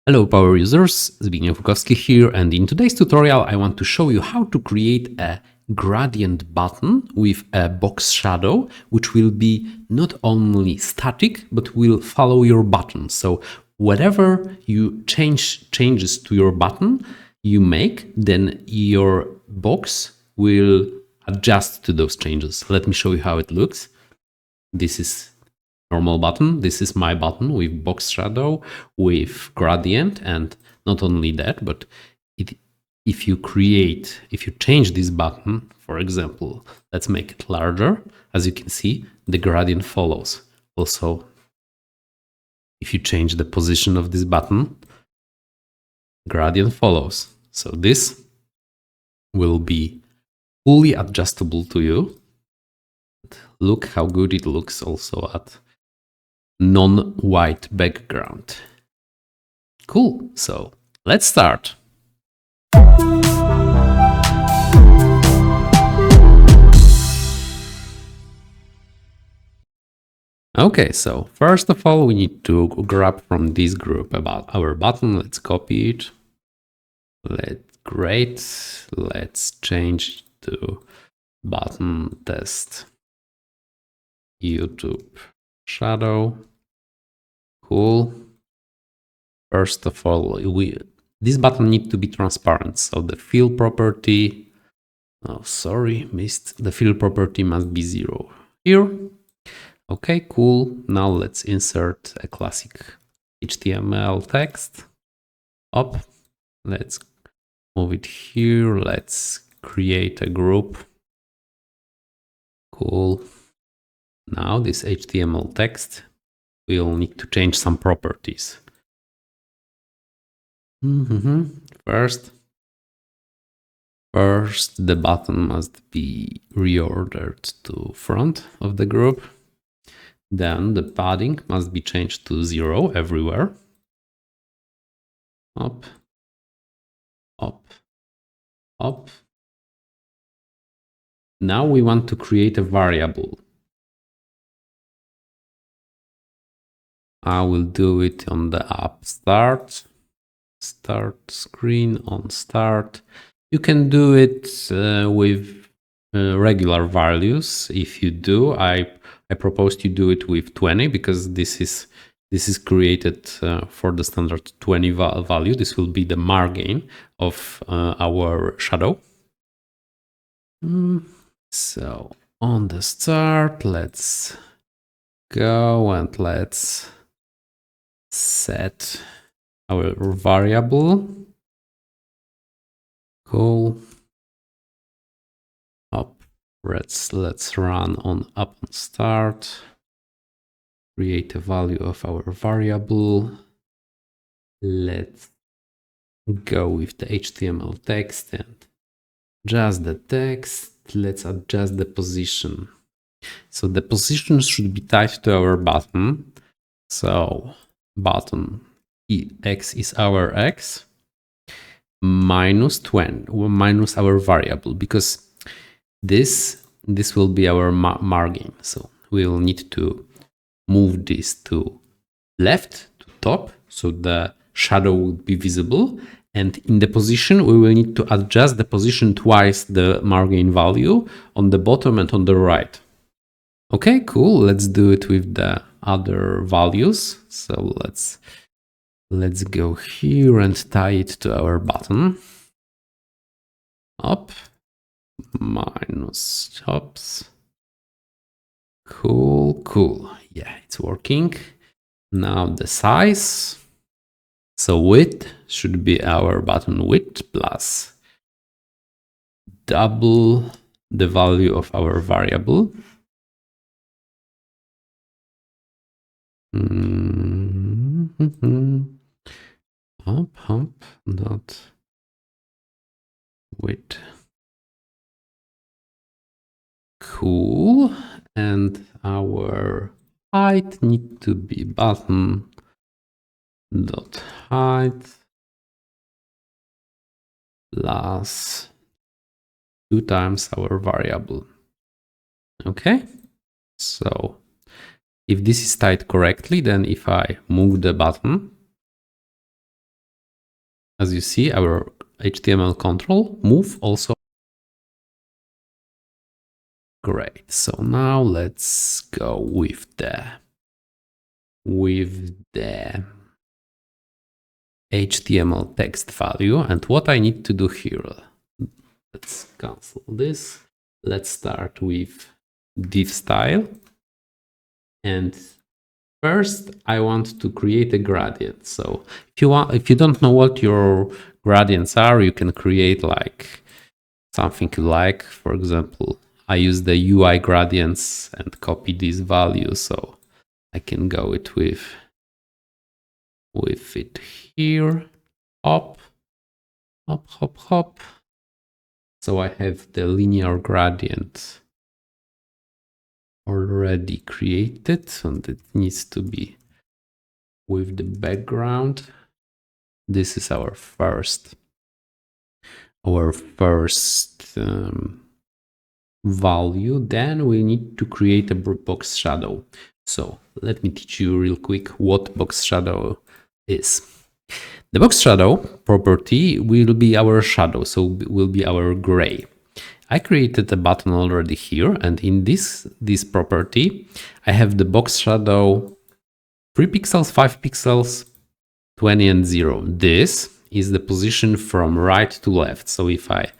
Hello power users, Zbigniew Lukowski here, and in today's tutorial I want to show you how to create a gradient button with a box shadow, which will be not only static, but will follow your button. So whatever you changes to your button you make, then your box will adjust to those changes. Let me show you how it looks. This is normal button. This is my button with box shadow, with gradient, and not only that, but if you change this button, for example, let's make it larger, as you can see, the gradient follows. Also, if you change the position of this button, gradient follows. So this will be fully adjustable to you. Look how good it looks also at non-white background. Cool, so let's start. Okay, so first of all, we need to grab from this group about our button. Let's copy it. Great. Let's change to button test YouTube shadow. Cool. First of all, this button needs to be transparent. So the fill property, missed. The fill property must be 0 here. Okay, cool. Now let's insert a classic HTML text. Up. Let's move it here. Let's create a group. Cool. Now this HTML text will need to change some properties. First, the button must be reordered to front of the group. Then the padding must be changed to 0 everywhere. Up, up, up. Now we want to create a variable. I will do it on the app start screen on start. You can do it with regular values. If you do, I propose you do it with 20 because this is created for the standard 20 value. This will be the margin of our shadow. So on the start, let's go and let's set our variable. Cool. Up. Let's run on up and start. Create a value of our variable. Let's go with the HTML text and adjust the text. Let's adjust the position. So the position should be tied to our button. So button x is our x minus 20, minus our variable, because this will be our margin. So we will need to move this to left, to top, so the shadow would be visible. And in the position, we will need to adjust the position twice the margin value on the bottom and on the right. Okay, cool. Let's do it with the other values. So let's go here and tie it to our button. Up, minus chops. Cool. Yeah, it's working. Now the size. So width should be our button width plus double the value of our variable. Up, dot width. Cool. And our height need to be button dot height plus 2 times our variable. Okay, so if this is tied correctly, then if I move the button, as you see, our HTML control move also. Great. So now let's go with the HTML text value. And what I need to do here, let's cancel this. Let's start with div style. And first, I want to create a gradient. So if you don't know what your gradients are, you can create like something you like. For example, I use the UI gradients and copy these values, so I can go it with it here. Hop, hop, hop, hop. So I have the linear gradient already created, and it needs to be with the background. This is our first value. Then we need to create a box shadow. So let me teach you real quick what box shadow is. The box shadow property will be our shadow, so will be our gray. I created a button already here, and in this property, I have the box shadow 3 pixels, 5 pixels, 20 and 0. This is the position from right to left. So if I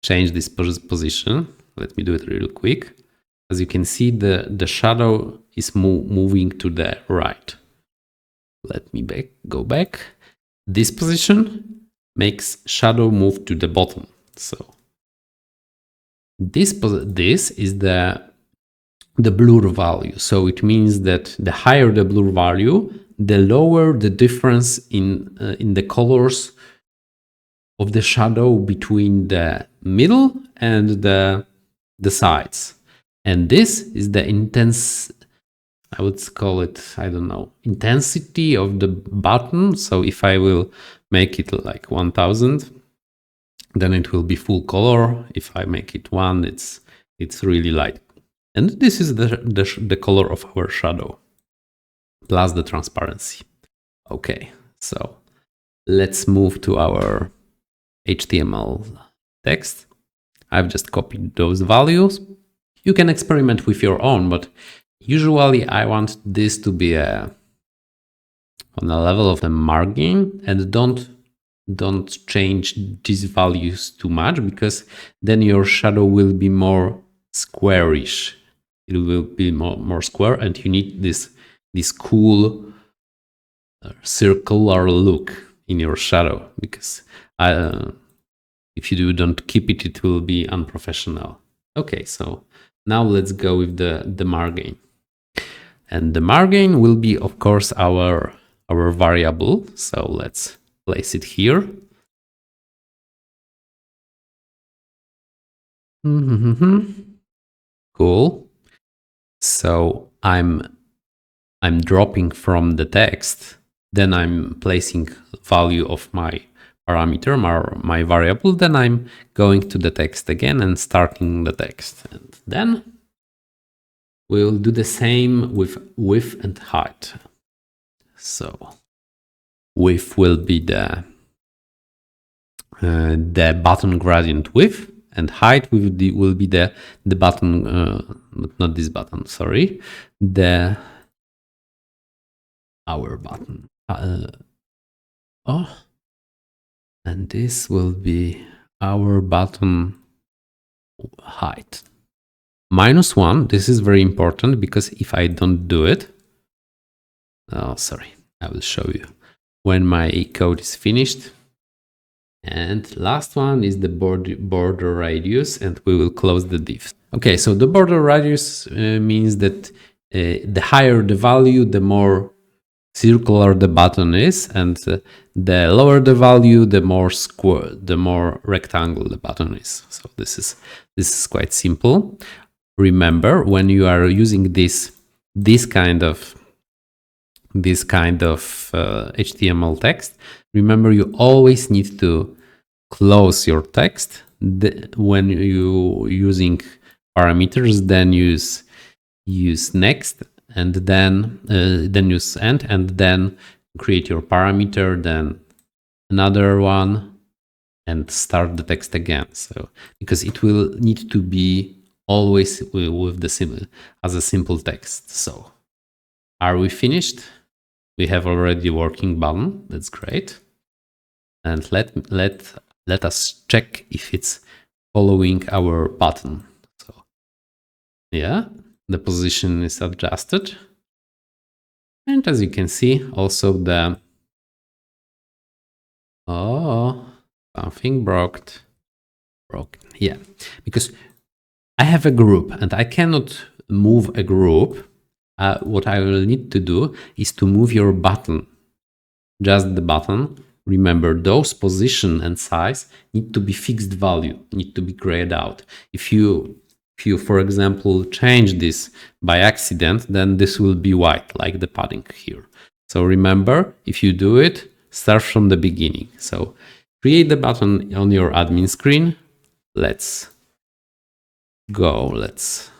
change this position, let me do it real quick. As you can see, the shadow is moving to the right. Let me go back. This position makes shadow move to the bottom. So this is the blur value. So it means that the higher the blur value, the lower the difference in the colors of the shadow between the middle and the sides. And this is the I would call it, I don't know, intensity of the button. So if I will make it like 1000, then it will be full color. If I make it 1, it's really light. And this is the color of our shadow, plus the transparency. Okay, so let's move to our HTML text. I've just copied those values. You can experiment with your own, but usually I want this to be on a level of the margin, and don't change these values too much, because then your shadow will be more squarish. It will be more square, and you need this cool circular look in your shadow, because if you don't keep it, it will be unprofessional. Okay, so now let's go with the margin. And the margin will be, of course, our variable. So let's place it here. Cool. So I'm dropping from the text, then I'm placing value of my parameter, my variable, then I'm going to the text again and starting the text. And then we'll do the same with width and height. So width will be the button gradient width, and height will be the button, not this button, sorry, our button. And this will be our button height. -1, this is very important, because if I don't do it, sorry, I will show you when my code is finished. And last one is the border radius, and we will close the div. Okay, so the border radius means that the higher the value, the more circular the button is, and the lower the value, the more square, the more rectangle the button is. So this is quite simple. Remember, when you are using this kind of HTML text, remember you always need to close your text when you using parameters. Then use next, and then use end, and then create your parameter, then another one, and start the text again. So because it will need to be always with the as a simple text. So are we finished? We have already working button. That's great. And let us check if it's following our button. So yeah, the position is adjusted. And as you can see, also the something broken. Yeah, because I have a group and I cannot move a group. What I will need to do is to move your button, just the button. Remember, those position and size need to be fixed value, need to be grayed out. If you, for example, change this by accident, then this will be white, like the padding here. So remember, if you do it, start from the beginning. So create the button on your admin screen. Let's go. Let's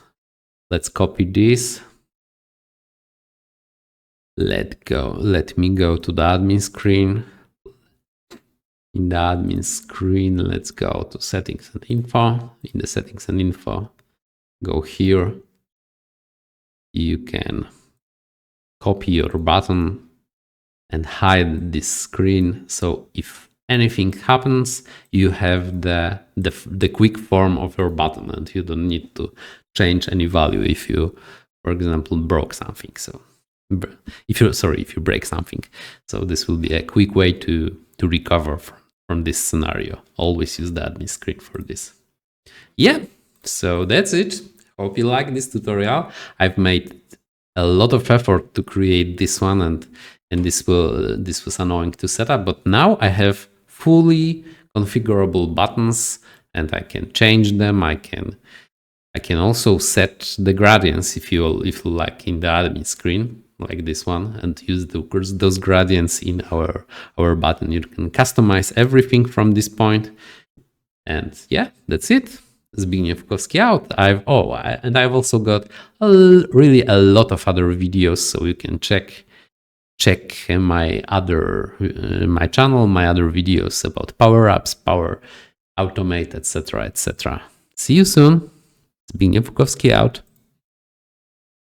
copy this. Let me go to the admin screen. In the admin screen, let's go to settings and info. In the settings and info, go here. You can copy your button and hide this screen. So if anything happens, you have the quick form of your button and you don't need to change any value if you, for example, broke something. So if you break something. So this will be a quick way to recover from this scenario. Always use the admin screen for this. Yeah, so that's it. Hope you like this tutorial. I've made a lot of effort to create this one, and this was annoying to set up, but now I have fully configurable buttons and I can change them. I can also set the gradients if you like in the admin screen, like this one, and use those gradients in our button. You can customize everything from this point. And yeah, that's it. Zbigniew Lukowski out. I've also got really a lot of other videos, so you can check my channel, my other videos about Powerapps, Power Automate, etc. See you soon. Zbigniew Lukowski out.